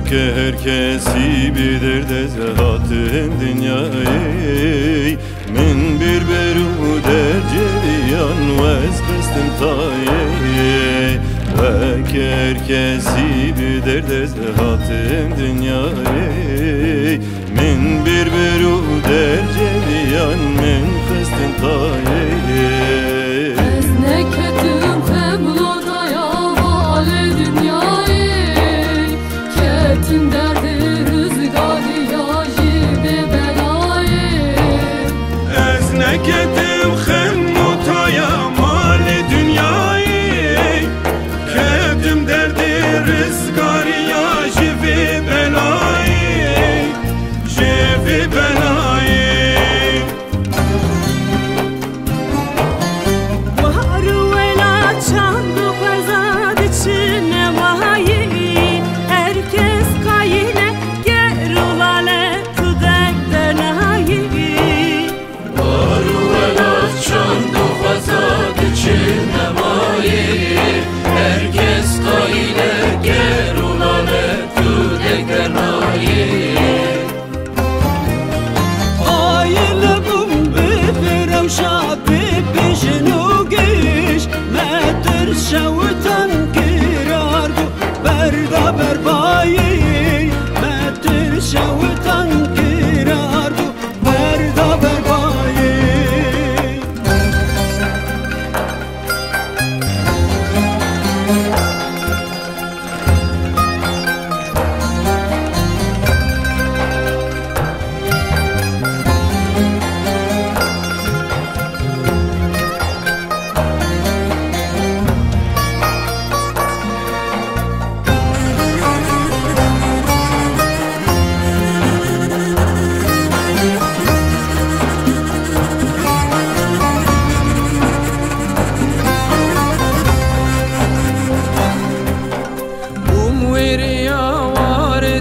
Belki herkesi bilir de zaten dünyayı min bir beru derceviyan vez kıstım tayi. Belki herkesi bilir de zaten dünyayı min bir beru derceviyan min kıstım tayi. Kedim xemmutaya mali dünyayı kedim derdi rızgariya jivi belayı jivi belayı. Varu vela çandu fazad içine mahayi herkes kayine gerulale tudek denayi. Çandu fazad içinde mayi herkes kayile gerulale tüdekten ayi. Aile bumbi firevşa bibi jinu giş medir şevitan girardu berda berbayi medir şevitan girardu berda berbayi.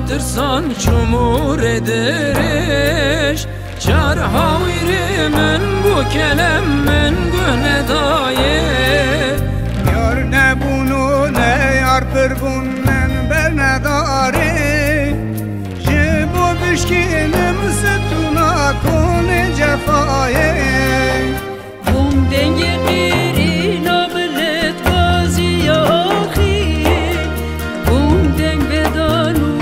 Tırsan çumur ederiş Çar haviri men bu kelem men güne daye. Yar ne bunu ne yar pır bunnen ben ne dari jibu bişkinim sütuna kone cefaye. Bum denge biri nabelet gazi yahi bum deng bedanu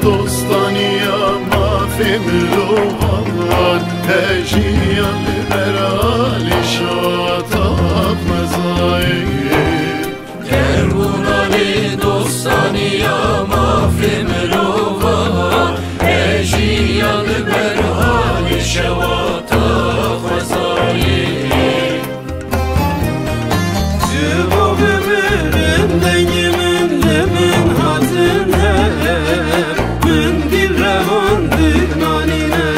dostaniya mafim lovan hejiyan liberali şatak mezayı. Kervunali dostaniya mafim lovan hejiyan liberali şatak mezayı. Jibu bibirin dengimin lemin hazine min dil revan dinanine